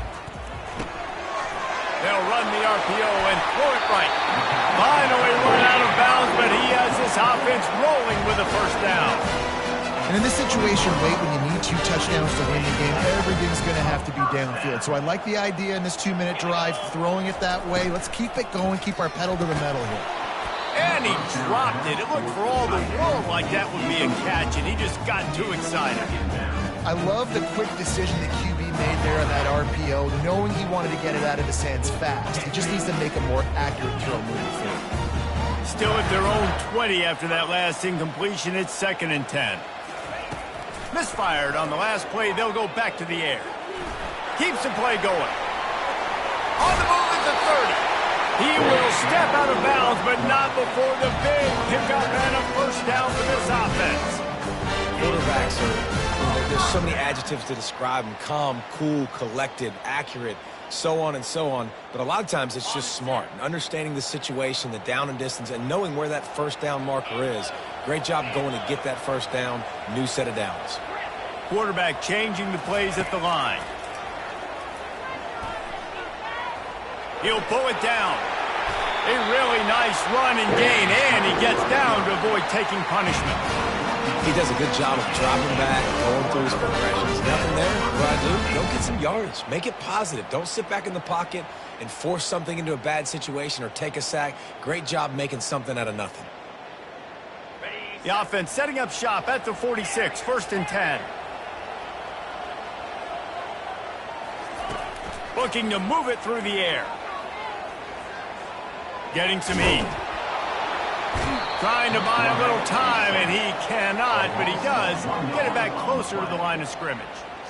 They'll run the RPO and throw it right. Finally run out of bounds, but he has this offense rolling with a first down. And in this situation, late when you need 2 touchdowns to win the game, everything's going to have to be downfield. So I like the idea in this 2-minute drive, throwing it that way. Let's keep it going, keep our pedal to the metal here. And he dropped it. It looked for all the world like that would be a catch, and he just got too excited. I love the quick decision that QB made there on that RPO, knowing he wanted to get it out of his hands fast. He just needs to make a more accurate throw moving forward. Still at their own 20 after that last incompletion. It's 2nd and 10. Misfired on the last play. They'll go back to the air. Keeps the play going. On the move at the 30. He will step out of bounds, but not before the big pickup and a first down for this offense. Quarterbacks there's so many adjectives to describe them: calm, cool, collected, accurate, so on and so on. But a lot of times it's just smart and understanding the situation, the down and distance, and knowing where that first down marker is. Great job going to get that first down. New set of downs. Quarterback changing the plays at the line. He'll pull it down. A really nice run and gain, and he gets down to avoid taking punishment. He does a good job of dropping back, going through his progressions. Nothing there. What I do? Go get some yardage. Make it positive. Don't sit back in the pocket and force something into a bad situation or take a sack. Great job making something out of nothing. The offense setting up shop at the 46, 1st and 10. Looking to move it through the air. Getting some heat. Trying to buy a little time, and he cannot, but he does get it back closer to the line of scrimmage.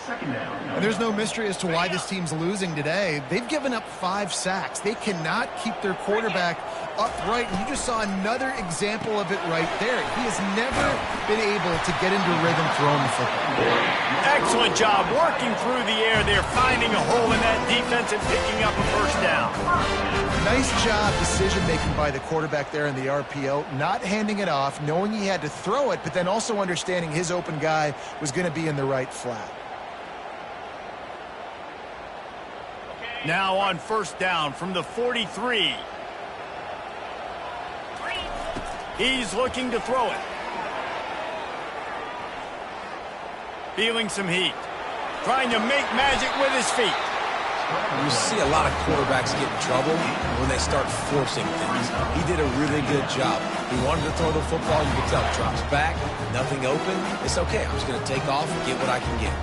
And there's no mystery as to why this team's losing today. They've given up 5 sacks. They cannot keep their quarterback upright, and you just saw another example of it right there. He has never been able to get into rhythm throwing the football. Excellent job working through the air. They're finding a hole in that defense and picking up a first down. Nice job decision-making by the quarterback there in the RPO, not handing it off, knowing he had to throw it, but then also understanding his open guy was going to be in the right flat. Now on first down from the 43. He's looking to throw it. Feeling some heat. Trying to make magic with his feet. You see a lot of quarterbacks get in trouble when they start forcing things. He did a really good job. He wanted to throw the football. You can tell he drops back, nothing open. It's okay. I'm just going to take off and get what I can get.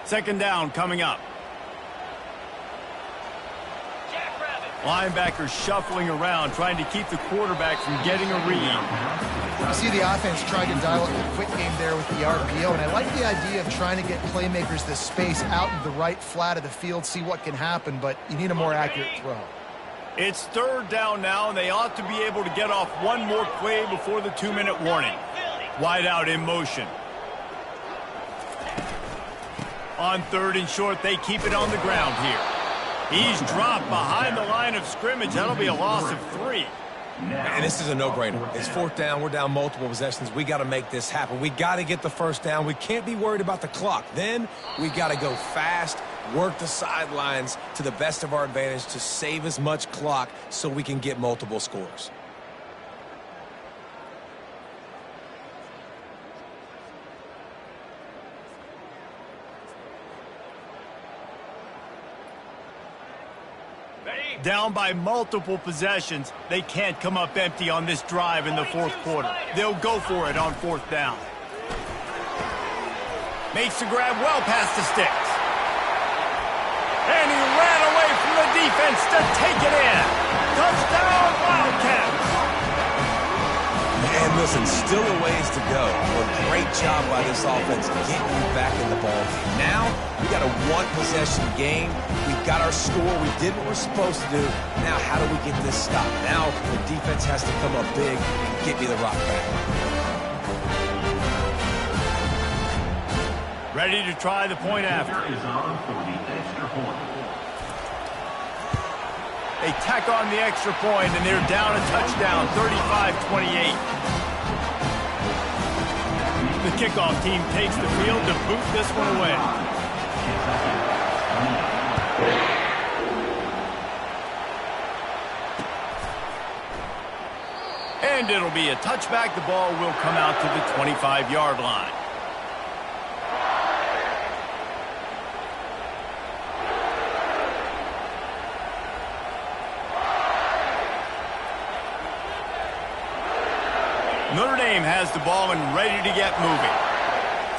Second down coming up. Linebackers shuffling around, trying to keep the quarterback from getting a read. You see the offense trying to dial up the quick game there with the RPO, and I like the idea of trying to get playmakers this space out in the right flat of the field, see what can happen, but you need a more accurate throw. It's third down now, and they ought to be able to get off one more play before the 2-minute warning. Wide out in motion. On third and short, they keep it on the ground here. He's dropped behind the line of scrimmage. That'll be a loss of 3. And this is a no-brainer. It's fourth down. We're down multiple possessions. We got to make this happen. We got to get the first down. We can't be worried about the clock. Then we got to go fast, work the sidelines to the best of our advantage to save as much clock so we can get multiple scores. Down by multiple possessions. They can't come up empty on this drive in the fourth quarter. They'll go for it on fourth down. Makes the grab well past the sticks. And he ran away from the defense to take it in. Touchdown, Wildcats. And listen, still a ways to go. A great job by this offense getting you back in the ball game. Now, we got a one-possession game. We've got our score. We did what we're supposed to do. Now, how do we get this stopped? Now, the defense has to come up big and get me the rock back. Ready to try the point after. Is on for the extra point. They tack on the extra point, and they're down a touchdown, 35-28. The kickoff team takes the field to boot this one away. And it'll be a touchback. The ball will come out to the 25-yard line. Notre Dame has the ball and ready to get moving.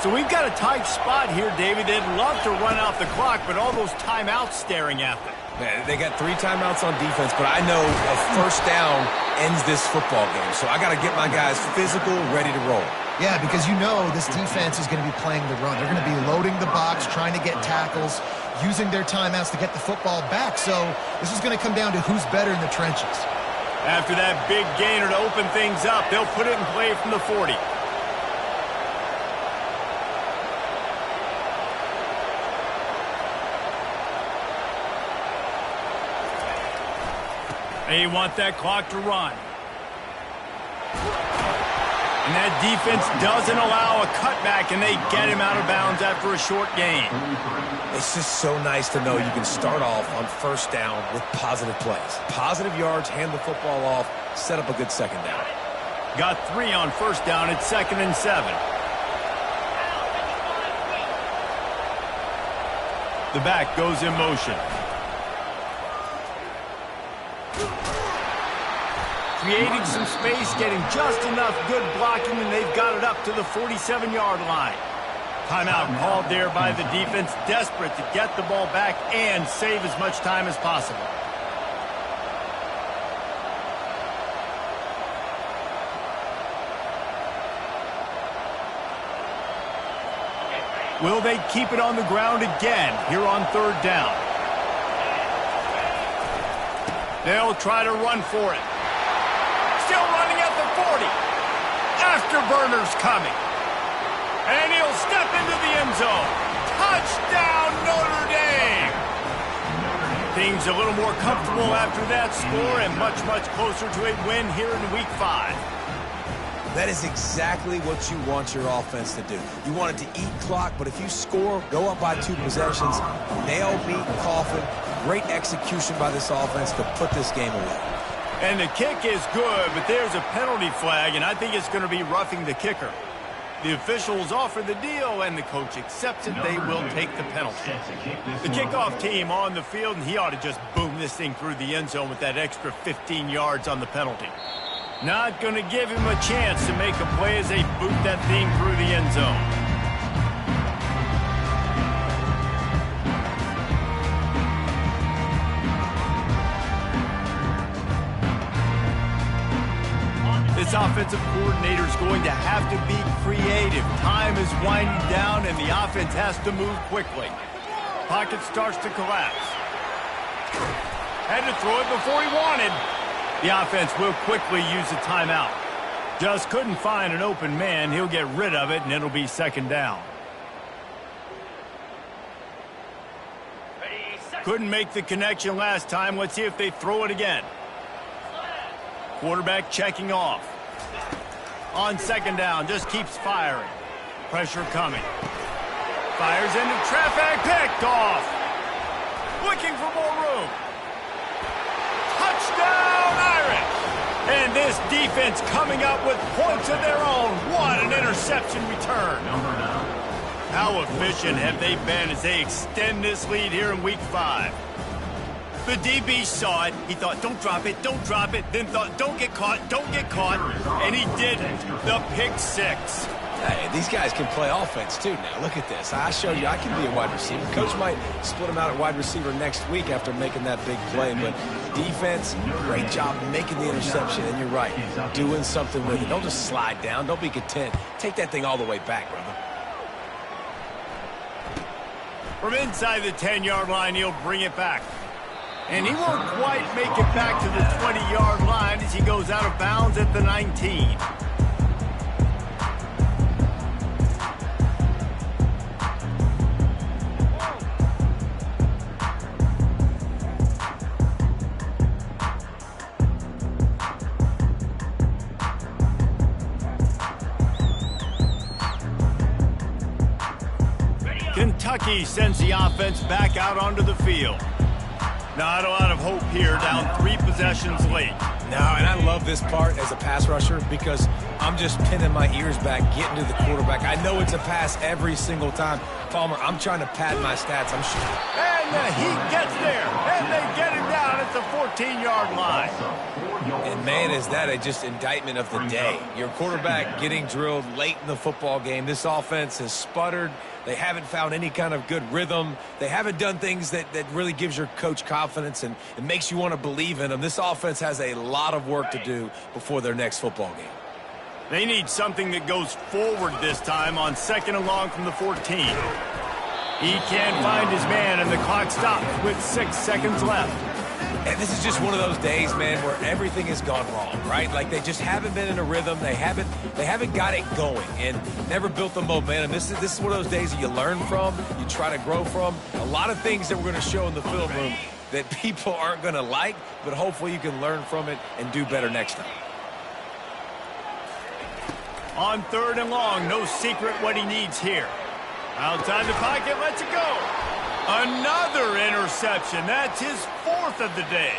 So we've got a tight spot here, David. They'd love to run out the clock, but all those timeouts staring at them. Man, they got 3 timeouts on defense, but I know a first down ends this football game. So I got to get my guys physical, ready to roll. Yeah, because you know this defense is going to be playing the run. They're going to be loading the box, trying to get tackles, using their timeouts to get the football back. So this is going to come down to who's better in the trenches. After that big gainer to open things up, they'll put it in play from the 40. They want that clock to run. And that defense doesn't allow a cutback, and they get him out of bounds after a short gain. It's just so nice to know you can start off on first down with positive plays. Positive yards, hand the football off, set up a good second down. Got 3 on first down at 2nd and 7. The back goes in motion. Creating some space, getting just enough good blocking, and they've got it up to the 47-yard line. Timeout called there by the defense, desperate to get the ball back and save as much time as possible. Will they keep it on the ground again here on third down? They'll try to run for it. Still running at the 40. Afterburner's coming. And he'll step into the end zone. Touchdown, Notre Dame! Things a little more comfortable after that score and much, much closer to a win here in Week 5. That is exactly what you want your offense to do. You want it to eat clock, but if you score, go up by 2 possessions, nail, meet, coffin. Great execution by this offense to put this game away. And the kick is good, but there's a penalty flag, and I think it's going to be roughing the kicker. The officials offer the deal, and the coach accepts it. They will take the penalty. The kickoff team on the field, and he ought to just boom this thing through the end zone with that extra 15 yards on the penalty. Not going to give him a chance to make a play as they boot that thing through the end zone. This offensive coordinator is going to have to be creative. Time is winding down, and the offense has to move quickly. Pocket starts to collapse. Had to throw it before he wanted. The offense will quickly use a timeout. Just couldn't find an open man. He'll get rid of it, and it'll be second down. Couldn't make the connection last time. Let's see if they throw it again. Quarterback checking off. On second down, just keeps firing. Pressure coming. Fires into traffic, picked off. Looking for more room. Touchdown, Irish! And this defense coming up with points of their own. What an interception return. How efficient have they been as they extend this lead here in Week 5? The DB saw it. He thought, don't drop it, don't drop it. Then thought, don't get caught, don't get caught. And he didn't. The pick 6. Hey, these guys can play offense, too, now. Look at this. I showed you I can be a wide receiver. Coach might split him out at wide receiver next week after making that big play. But defense, great job making the interception. And you're right, doing something with it. Don't just slide down. Don't be content. Take that thing all the way back, brother. From inside the 10-yard line, he'll bring it back. And he won't quite make it back to the 20-yard line as he goes out of bounds at the 19. Kentucky sends the offense back out onto the field. Not a lot of hope here, down 3 possessions late. No, and I love this part as a pass rusher because I'm just pinning my ears back, getting to the quarterback. I know it's a pass every single time. Palmer, I'm trying to pad my stats. I'm sure. And he gets there, and they get him down at the 14-yard line. And, man, is that a just indictment of the day. Your quarterback getting drilled late in the football game. This offense has sputtered. They haven't found any kind of good rhythm. They haven't done things that really gives your coach confidence and it makes you want to believe in them. This offense has a lot of work to do before their next football game. They need something that goes forward this time on second and long from the 14. He can't find his man, and the clock stops with 6 seconds left. And this is just one of those days, man, where everything has gone wrong, right? Like they just haven't been in a rhythm. They haven't got it going and never built the momentum. This is one of those days that you learn from, you try to grow from. A lot of things that we're going to show in the film room that people aren't going to like, but hopefully you can learn from it and do better next time. On third and long, no secret what he needs here. Outside the pocket, lets it go. Another interception. That's his 4th of the day.